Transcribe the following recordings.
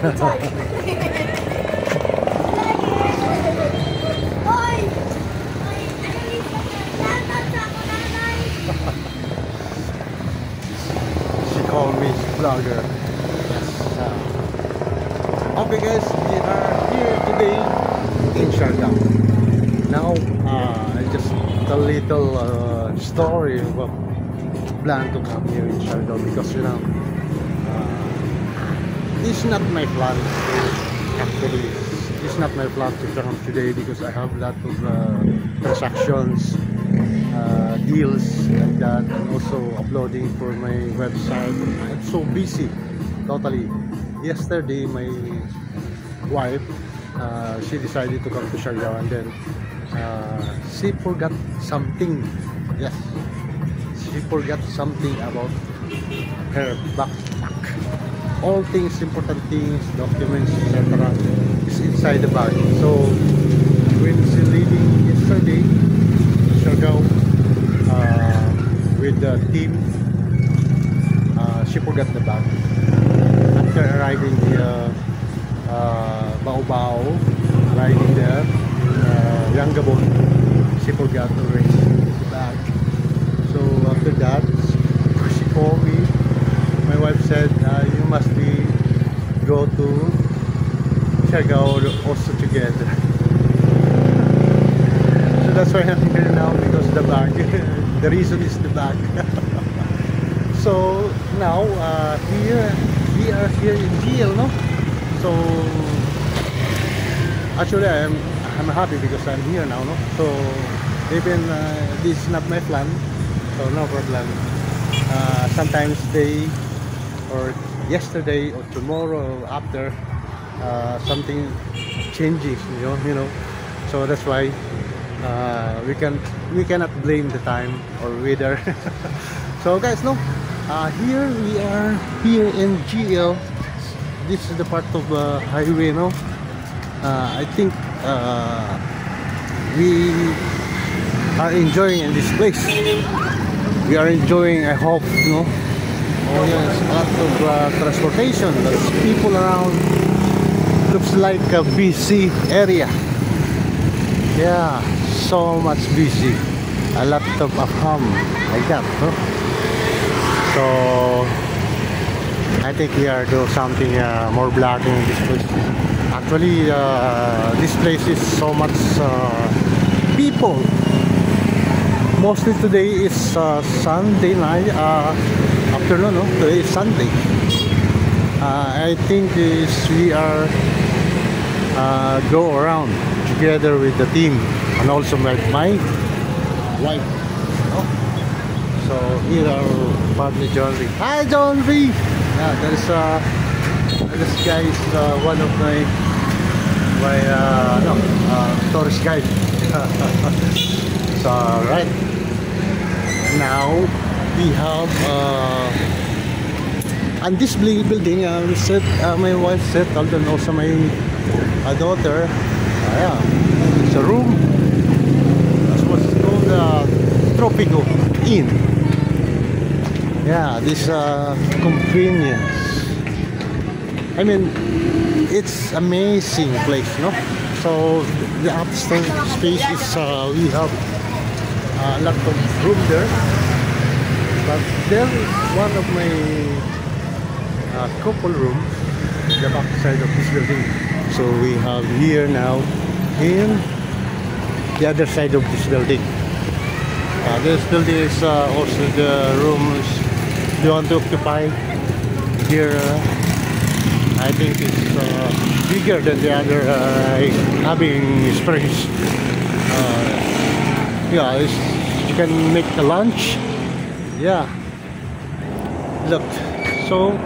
She called me vlogger. Yes. Okay guys, we are here today in Siargao. Now, just a little story about plan to come here in Siargao, because you know, it's not my plan. Actually, it's not my plan to come today because I have a lot of transactions, deals like that, and also uploading for my website. I'm so busy, totally. Yesterday, my wife, she decided to come to Siargao, and then she forgot something. Yes, she forgot something about her backpack. All things, important things, documents, etc. is inside the bag. So when she leaving yesterday, Siargao, with the team, she forgot the bag. After arriving here, Baobao, riding there, Yanggabon, she forgot already the bag. So after that, she called me. My wife said, you must go to Siargao also together. So that's why I'm here now, because the bag. The reason is the bag. So now here we are here in GL, no? So actually I'm happy because I'm here now, no? So even this is not my plan, so no problem. Sometimes they, or yesterday or tomorrow or after, something changes, you know. So that's why we cannot blame the time or weather. So guys, no, here we are here in GL. This is the part of highway, no. I think we are enjoying in this place. We are enjoying, I hope, no. Oh yes, a lot of transportation. There's people around. Looks like a busy area. Yeah, so much busy. A lot of like that, no? So I think we are doing something more blocking in this place. Actually, this place is so much people. Mostly today is Sunday night, afternoon, no? Today is Sunday. I think we are go around together with the team and also my wife. Oh. So here are partly John Lee. Hi John Lee! Yeah, this guy is one of my tourist guide. So right now we have and this building we said, my wife said, and also my daughter, yeah, it's a room. That's what's called Tropico Inn. Yeah, this convenience. I mean, it's amazing place, no? So the upstairs space is we have a lot of room there, but there is one of my couple rooms in the back side of this building. So we have here now in the other side of this building. This building is also the rooms you want to occupy here. I think it's bigger than the other having space. Yeah, you can make a lunch. Yeah, look. So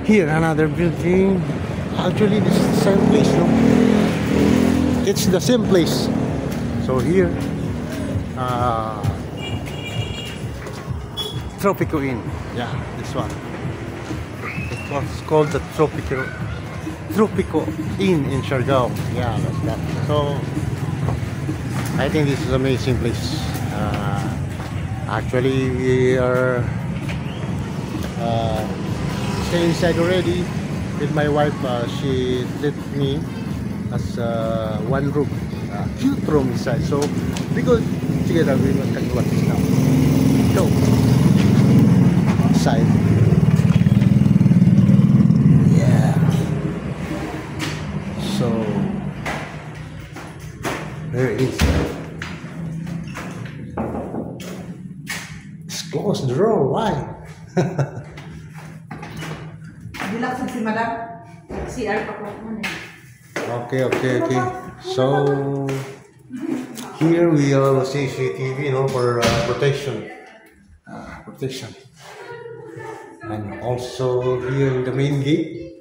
here another building. Actually, this is the same place, no? It's the same place. So here, Tropico Inn. Yeah, this one. It was called the Tropico Inn in Siargao. Yeah, that's that. So I think this is an amazing place. Actually, we are staying inside already. with my wife, she let me as one room, cute room inside. So we go together. We will can watch this now. Go inside. Yeah. So there is. It's closed the door. Why? Relax si Madam. CR pa ko mo. Okay. So here we have a CCTV, for protection. Protection. And also here in the main gate.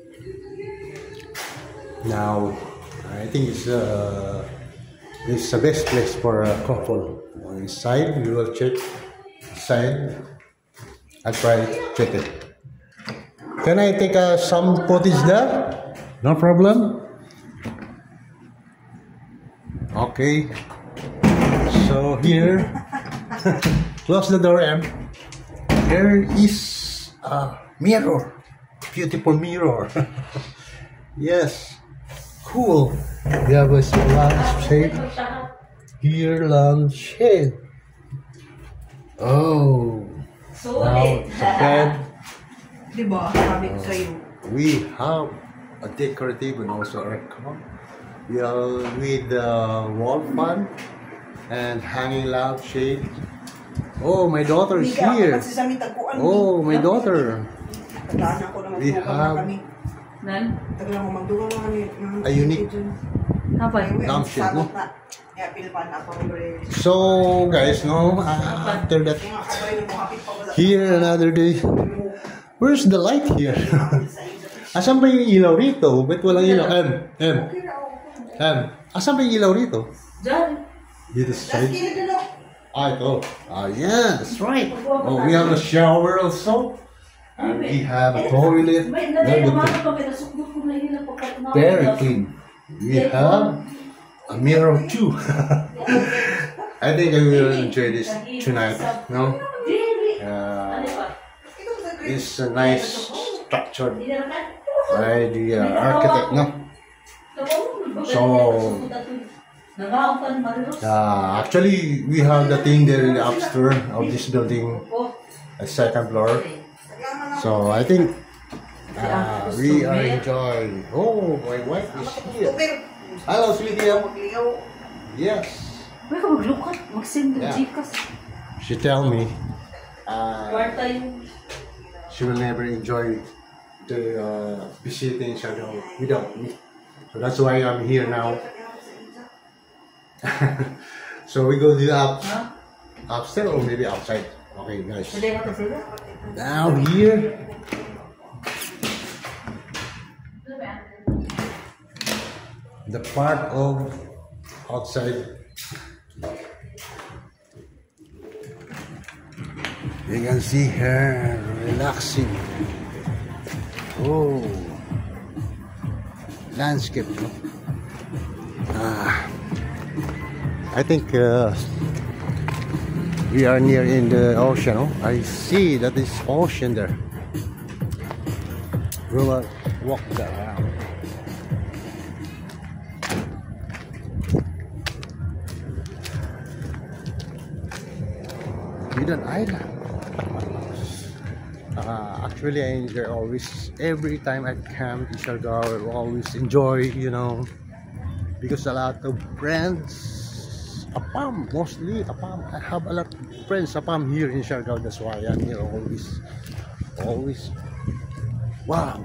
Now, I think it's the best place for a couple. Inside, we will check. Inside, I'll try to check it. Can I take some footage there? No problem. Okay. So here, close the door, Em. There is a mirror, beautiful mirror. Yes, cool. We have a lampshade. Here, lampshade. Oh, now it's a bed. Diba? Sabi ko sa'yo. We have a decorative and also a aircon. We are with the wall fan and hanging lampshade. Oh, my daughter is here. Oh, my daughter. We have a unique lampshade, no? So, guys, after that, here another day. Where's the light here? Asan ba yung ilaw rito? Ba't walang ilaw? Asan ba yung ilaw rito? Dito sa side? Ito. Yeah, that's right. Oh, we have a shower also. And we have a toilet. Very clean. We have a mirror too. I think I will enjoy this tonight. No? It's a nice structure by the architect, no? So actually we have the thing there in the upstairs of this building, a second floor. So I think we are enjoying. Oh, my wife is here. Hello, sweetie. Yes. Yeah. She tell me she will never enjoy the visiting Siargao without me. So that's why I'm here now. So we go to the upstairs or maybe outside. Okay, guys. Now here. The part of outside. You can see her relaxing. Oh, landscape. I think we are near in the ocean. Oh? I see that is ocean there. We will walk around. With an island. Actually, I enjoy always, every time I come to Siargao, I always enjoy, because a lot of friends, APAM, mostly APAM. I have a lot of friends APAM here in Siargao. That's why I'm here always. Wow.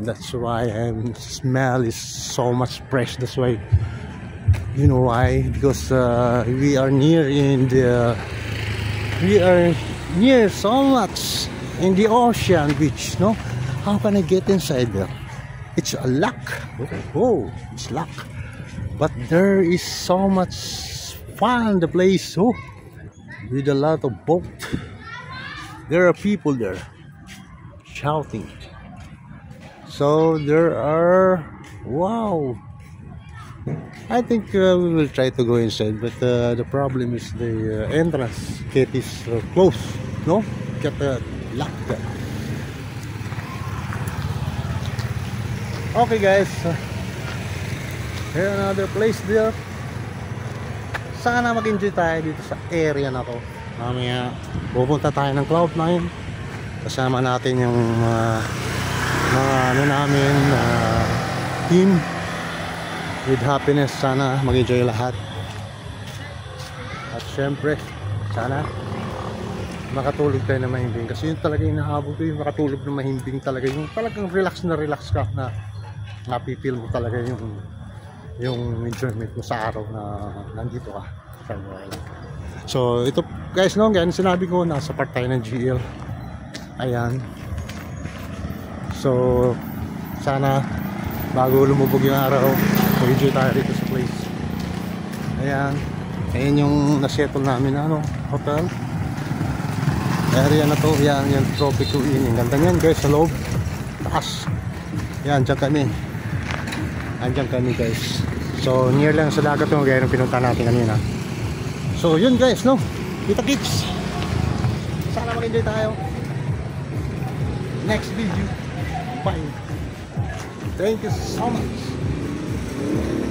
That's why smell is so much fresh. That's why. You know why? Because we are near so much in the ocean beach, no? How can I get inside there? It's a luck. Oh, it's luck. But there is so much fun the place, with a lot of boat. There are people there shouting. So there are, wow. I think we will try to go inside, but the problem is the entrance gate is closed, no? Get locked there. Okay guys, here another place there. Sana mag-enjoy tayo dito sa area na to. Mamaya pupunta tayo ng Cloud9. Kasama natin yung mga ano namin team. With happiness, sana mag-enjoy lahat. At syempre, sana makatulog tayo na mahimbing. Kasi yun talaga yung nahabol ko, yung makatulog na mahimbing talaga. Yung talagang relax ka na napipil mo talaga yung enjoyment mo sa araw na nandito ka sa Manila. So ito guys, no, ganyan sinabi ko, nasa part tayo ng GL. Ayan. So sana bago lumubog yung araw, mag-enjoy tayo dito sa place. Ayan. Ayan yung nasettle namin na hotel. Area na to, yan yung Tropico Inn. Ang ganda niyan guys, sa loob. Taas. Yan, dyan kami. Andyan kami guys. So near lang sa dagat yung gaya ng pinunta natin kanina. So yun guys, no, kita kits. Sana mag-enjoy tayo. Next video. Bye. Thank you so much.